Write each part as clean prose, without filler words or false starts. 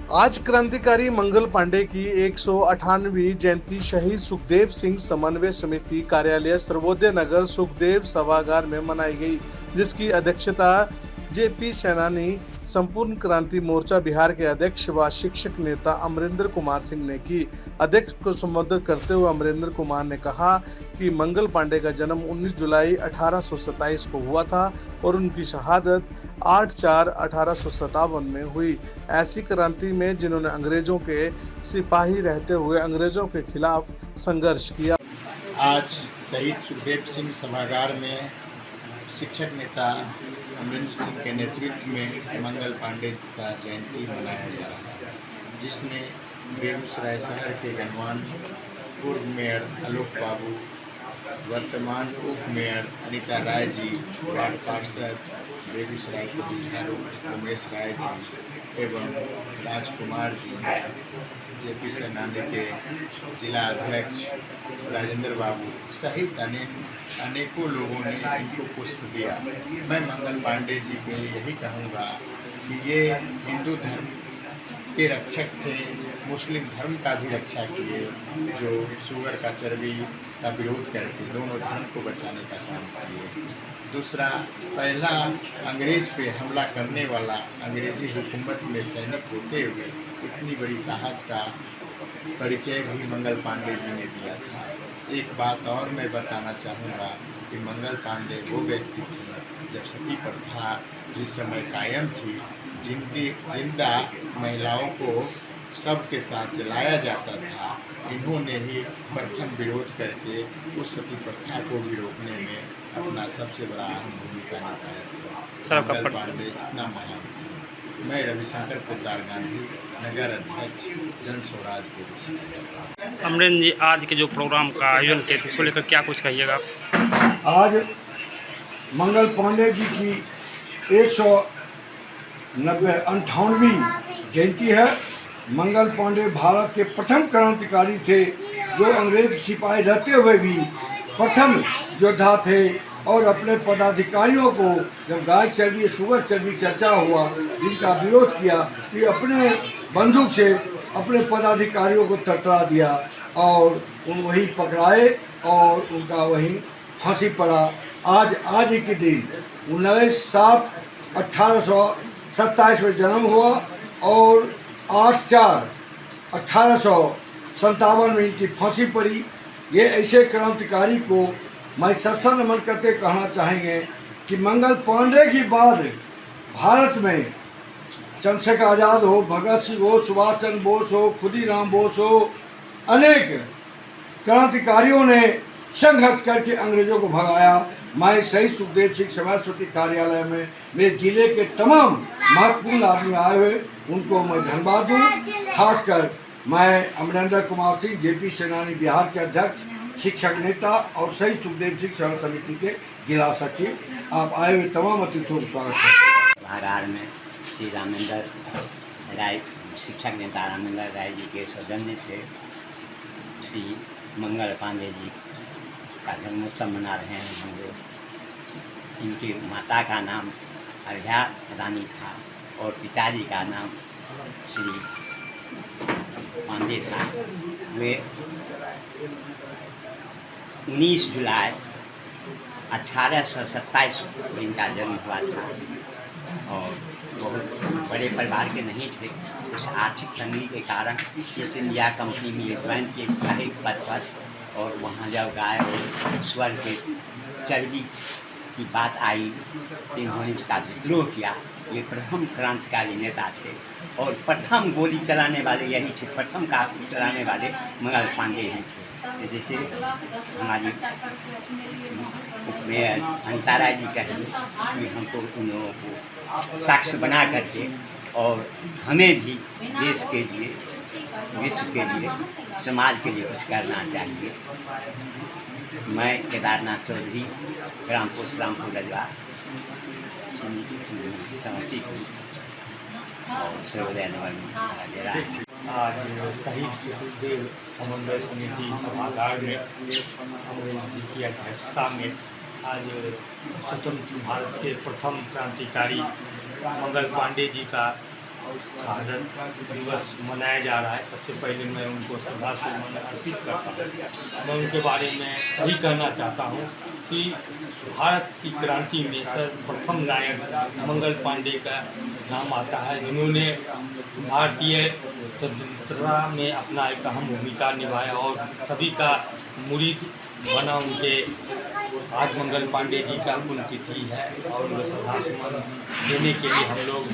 आज क्रांतिकारी मंगल पांडे की 198वीं जयंती शहीद सुखदेव सिंह समन्वय समिति कार्यालय सर्वोदय नगर सुखदेव सभागार में मनाई गई, जिसकी अध्यक्षता जेपी सेनानी संपूर्ण क्रांति मोर्चा बिहार के अध्यक्ष व शिक्षक नेता अमरेंद्र कुमार सिंह ने की। अध्यक्ष को संबोधित करते हुए अमरेंद्र कुमार ने कहा कि मंगल पांडे का जन्म 19 जुलाई 1827 को हुआ था और उनकी शहादत 8/4/1857 में हुई। ऐसी क्रांति में जिन्होंने अंग्रेजों के सिपाही रहते हुए अंग्रेजों के खिलाफ संघर्ष किया। आज शहीद सुखदेव सिंह सभागार में शिक्षक नेता अमरेंद्र सिंह के नेतृत्व में मंगल पांडे का जयंती मनाया जा रहा है, जिसमें बेगूसराय शहर के गणमान्य पूर्व मेयर आलोक बाबू, वर्तमान उप मेयर अनीता राय जी, वार्ड पार्षद बेगूसराय के जुझारू उमेश राय जी एवं राजकुमार जी, जेपी सेनानी के जिला अध्यक्ष राजेंद्र बाबू सहित अनेकों लोगों ने इनको पुष्प दिया। मैं मंगल पांडे जी को यही कहूँगा कि ये हिंदू धर्म के रक्षक थे, मुस्लिम धर्म का भी रक्षा किए, जो शुगर का चर्बी का विरोध करके दोनों धर्म को बचाने का काम किए। दूसरा, पहला अंग्रेज पे हमला करने वाला अंग्रेजी हुकूमत में सैनिक होते हुए इतनी बड़ी साहस का परिचय भी मंगल पांडे जी ने दिया था। एक बात और मैं बताना चाहूँगा कि मंगल पांडे वो व्यक्ति थे जब सती प्रथा जिस समय कायम थी, जिंदा महिलाओं को सबके साथ जलाया जाता था, इन्होंने ही प्रथम विरोध करके उस सती प्रथा को भी रोकने में अपना सबसे बड़ा अहम भूमिका निभाया था। मंगल पांडे इतना महान थे। मैं रविशंकर पोद्दार गांधी, नगर अध्यक्ष जन स्वराज बेगूसराय। अमरेंद्र जी, आज के जो प्रोग्राम का आयोजन किए थे, इसको लेकर क्या कुछ कहिएगा? आज मंगल पांडे जी की 198वीं जयंती है। मंगल पांडे भारत के प्रथम क्रांतिकारी थे, जो अंग्रेज सिपाही रहते हुए भी प्रथम योद्धा थे और अपने पदाधिकारियों को जब गाय चर्बी शुगर चर्बी चर्चा हुआ, जिनका विरोध किया, कि अपने बंदूक से अपने पदाधिकारियों को ततरा दिया और उन वहीं पकड़ाए और उनका वहीं फांसी पड़ा। आज ही के दिन 19/7/1827 में जन्म हुआ और 8/4/1857 में इनकी फांसी पड़ी। ये ऐसे क्रांतिकारी को मैं सत्संग नमन करते कहना चाहेंगे कि मंगल पांडे के बाद भारत में चंद्रशेखर आज़ाद हो, भगत सिंह हो, सुभाष चंद्र बोस हो, खुदीराम बोस हो, अनेक क्रांतिकारियों ने संघर्ष करके अंग्रेजों को भगाया। मैं शहीद सुखदेव सिंह समन्वय समिति कार्यालय में मेरे जिले के तमाम महत्वपूर्ण आदमी आए हुए, उनको मैं धन्यवाद दूँ। खासकर मैं अमरेंद्र कुमार सिंह, जेपी सेनानी बिहार के अध्यक्ष, शिक्षक नेता और शहीद सुखदेव सिंह समन्वय समिति के जिला सचिव, आप आए हुए तमाम अतिथियों का स्वागत करते हैं। सभागार में श्री रामेंद्र राय, शिक्षक नेता रामेंद्र राय जी के सौजन्य से श्री मंगल पांडे जी का जन्मोत्सव मना रहे हैं हम लोग। इनकी माता का नाम अरझा रानी था और पिताजी का नाम श्री पांडे था। वे 19 जुलाई 1827 को इनका जन्म हुआ था और बहुत बड़े परिवार के नहीं थे। कुछ आर्थिक तंगी के कारण ईस्ट इंडिया कंपनी में ज्वाइन किए सिपाही पद पर, और वहाँ जब गाय और स्वर के चर्बी की बात आई तो इन्होंने इसका विद्रोह किया। ये प्रथम क्रांतिकारी नेता थे और प्रथम गोली चलाने वाले यही थे, प्रथम कारतूस चलाने वाले मंगल पांडे ही थे। जैसे हमारी उपमेयर अनीता राय जी कहेंगे कि हमको उन लोगों को साक्ष्य बना करके और हमें भी देश के लिए, विश्व के लिए, समाज के लिए कुछ करना चाहिए। मैं केदारनाथ चौधरी, ग्राम पोस्ट रामपुर रजवा, समस्तीपुर और सर्वोदय नगर में दे रहा है। आज शहीद सुखदेव समन्वय समिति सभागार में अमरेंद्र जी की अध्यक्षता में आज स्वतंत्र भारत के प्रथम क्रांतिकारी मंगल पांडे जी का शहादत दिवस मनाया जा रहा है। सबसे पहले मैं उनको श्रद्धासुमन अर्पित करता हूँ। मैं उनके बारे में यही कहना चाहता हूँ कि भारत की क्रांति में सर्वप्रथम नायक मंगल पांडे का नाम आता है, जिन्होंने भारतीय स्वतंत्रता में अपना एक अहम भूमिका निभाया और सभी का मुरीद बना। उनके आज मंगल पांडे जी का पुण्यतिथि है और उनको श्रद्धासुमन देने के लिए हम लोग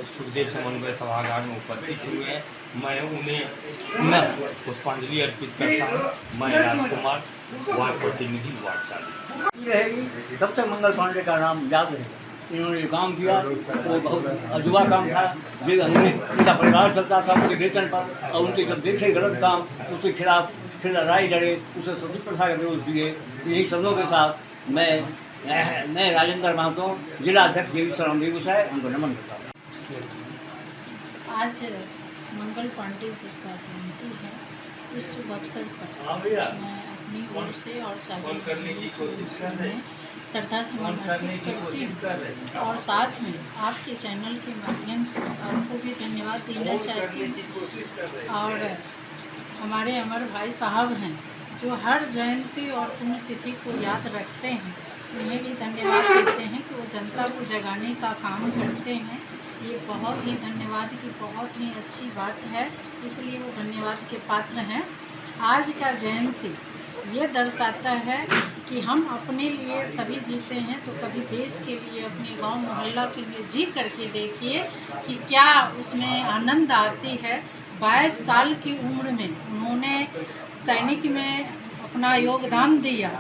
सुखदेव समन्वय सभागार में उपस्थित हुए हैं। मैं उन्हें पुनः पुष्पांजलि अर्पित करता हूँ। मैं राजकुमार, वार्ड प्रतिनिधि, वार्ड 40 रहेगी तब तक मंगल पांडे का नाम याद रहेगा। इन्होंने जो काम किया वो बहुत अजूबा काम था, जो उनका परिवार चलता था उनके वेतन पर, और उनके जब देखे गलत काम उसके खिलाफ फिर लड़ाई लड़े, उसे सती प्रथा का विरोध दिए। यही शब्दों के साथ मैं राजेंद्र महतो, जिला अध्यक्ष जेवी सराम बेगूसराय, उनको नमन करता हूँ। आज मंगल पांडे जी का जयंती है। इस शुभ अवसर पर मैं अपनी ओर से और सभी श्रद्धा सुमन अर्पित करती हूँ और साथ में आपके चैनल के माध्यम से आपको भी धन्यवाद देना चाहती हूँ। और हमारे अमर भाई साहब हैं जो हर जयंती और पुण्यतिथि को याद रखते हैं, उन्हें भी धन्यवाद देते हैं कि वो जनता को जगाने का काम करते हैं। ये बहुत ही धन्यवाद की बहुत ही अच्छी बात है, इसलिए वो धन्यवाद के पात्र हैं। आज का जयंती ये दर्शाता है कि हम अपने लिए सभी जीते हैं तो कभी देश के लिए, अपने गांव मोहल्ला के लिए जी करके देखिए कि क्या उसमें आनंद आती है। 22 साल की उम्र में उन्होंने सैनिक में अपना योगदान दिया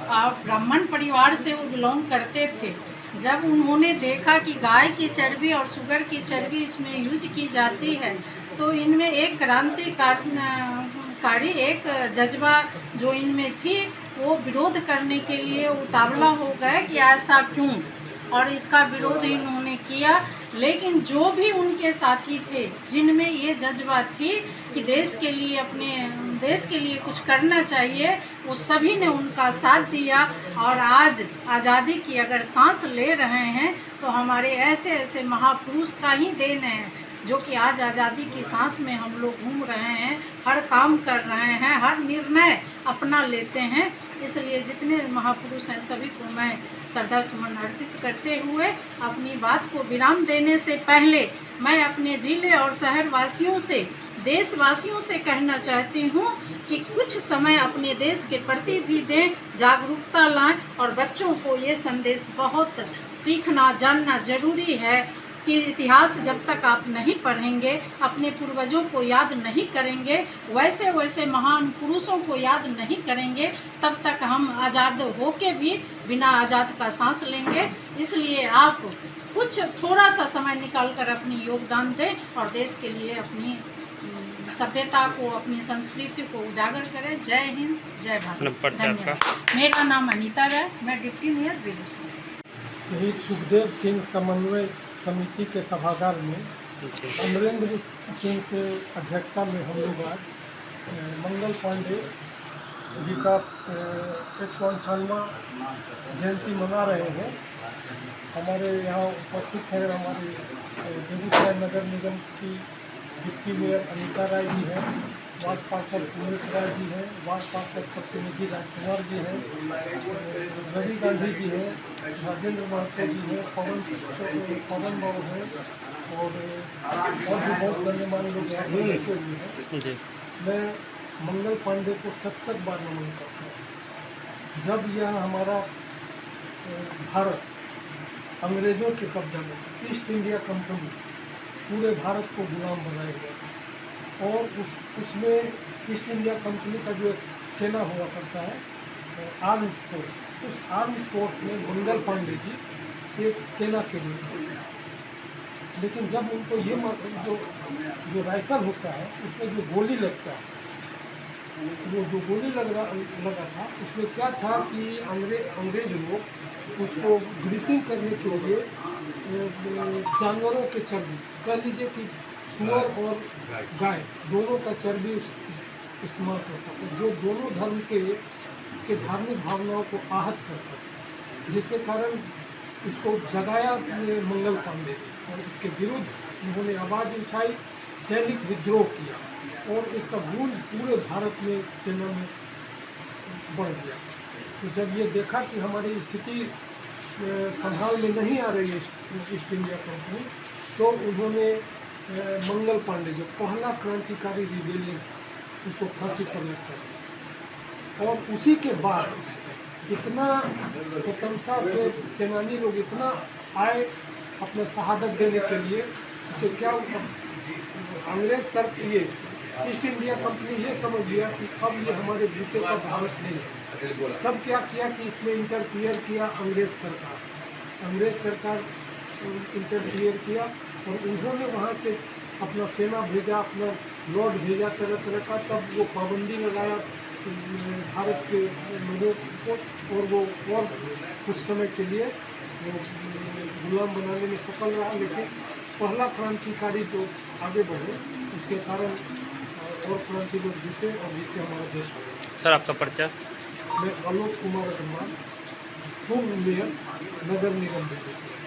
और ब्राह्मण परिवार से वो बिलोंग करते थे। जब उन्होंने देखा कि गाय की चर्बी और शुगर की चर्बी इसमें यूज की जाती है तो इनमें एक क्रांतिकारी एक जज्बा जो इनमें थी वो विरोध करने के लिए उतावला हो गए कि ऐसा क्यों, और इसका विरोध इन्होंने किया। लेकिन जो भी उनके साथी थे जिनमें ये जज्बा थी कि देश के लिए, अपने देश के लिए कुछ करना चाहिए, वो सभी ने उनका साथ दिया। और आज आज़ादी की अगर सांस ले रहे हैं तो हमारे ऐसे ऐसे महापुरुष का ही देन है जो कि आज आज़ादी की सांस में हम लोग घूम रहे हैं, हर काम कर रहे हैं, हर निर्णय अपना लेते हैं। इसलिए जितने महापुरुष हैं सभी को मैं श्रद्धा सुमन अर्पित करते हुए अपनी बात को विराम देने से पहले मैं अपने जिले और शहर वासियों से, देशवासियों से कहना चाहती हूँ कि कुछ समय अपने देश के प्रति भी दें, जागरूकता लाएं और बच्चों को ये संदेश बहुत सीखना जानना जरूरी है कि इतिहास जब तक आप नहीं पढ़ेंगे, अपने पूर्वजों को याद नहीं करेंगे, वैसे वैसे महान पुरुषों को याद नहीं करेंगे, तब तक हम आज़ाद होके भी बिना आज़ाद का सांस लेंगे। इसलिए आप कुछ थोड़ा सा समय निकाल कर अपनी योगदान दें और देश के लिए अपनी सभ्यता को, अपनी संस्कृति को उजागर करें। जय हिंद, जय भारत। धन्यवाद। मेरा नाम अनीता राय, मैं डिप्टी मेयर बेगूसराय। शहीद सुखदेव सिंह समन्वय समिति के सभागार में अमरेंद्र सिंह के अध्यक्षता में हम लोग आज मंगल पांडे जी का 158वां जयंती मना रहे हैं। हमारे यहाँ उपस्थित है हमारे बेगूसराय नगर निगम की डिप्टी मेयर अनीता राय जी हैं, वार्ड पार्षद सुरेश राय जी हैं, वार्ड पार्षद प्रतिनिधि राजकुमार जी हैं, रवि गांधी जी हैं, राजेंद्र महतो जी हैं, पवन बाबू हैं और भी बहुत गण्यमान्य लोग बैठे हुए हैं। मैं मंगल पांडे को सत बार नमन करता हूँ। जब यह हमारा भारत अंग्रेज़ों के कब्जा में, ईस्ट इंडिया कंपनी पूरे भारत को गुलाम बनाए गए और उसमें ईस्ट इंडिया कंपनी का जो एक सेना हुआ करता है, आर्म्ड फोर्स, उस आर्म्ड फोर्स में मंगल पांडे जी एक सेना के लिए थे। लेकिन जब उनको ये जो राइफल होता है उसमें जो गोली लगता है, वो जो गोली लगा था उसमें क्या था कि अंग्रेज लोग उसको ग्रीसिंग करने के लिए जानवरों के चर्बी, कह लीजिए कि सुअर और गाय दोनों का चर्बी इस्तेमाल करता था, जो दोनों धर्म के धार्मिक भावनाओं को आहत करता था, जिसके कारण इसको जगाया मंगल पांडे और इसके विरुद्ध उन्होंने आवाज़ उठाई, सैनिक विद्रोह किया और इसका गूंज पूरे भारत में सेना में बढ़ गया। तो जब ये देखा कि हमारी स्थिति संभाल में नहीं आ रही है ईस्ट इंडिया कंपनी, तो उन्होंने मंगल पांडे जो पहला क्रांतिकारी रिबेलियन, उसको फांसी पर लटका दिया। और उसी के बाद इतना स्वतंत्रता के सेनानी लोग इतना आए अपने शहादत देने के लिए, उसे क्या अंग्रेज सर ये ईस्ट इंडिया कंपनी ये समझ लिया कि अब ये हमारे बीते का भारत नहीं है। तब क्या किया कि इसमें इंटरफियर किया अंग्रेज सरकार इंटरफियर किया और उन्होंने वहाँ से अपना सेना भेजा, अपना लॉर्ड भेजा तरह तरह का। तब वो पाबंदी लगाया भारत के लोगों को और वो और कुछ समय के लिए गुलाम बनाने में सफल रहा। लेकिन पहला क्रांतिकारी जो आगे बढ़े उसके कारण और क्रांति लोग जीते और जिससे हमारा देश हो गया। सर आपका परिचय? मैं आलोक कुमार अग्रवाल, पूर्व मेयर नगर निगम बेगूसराय।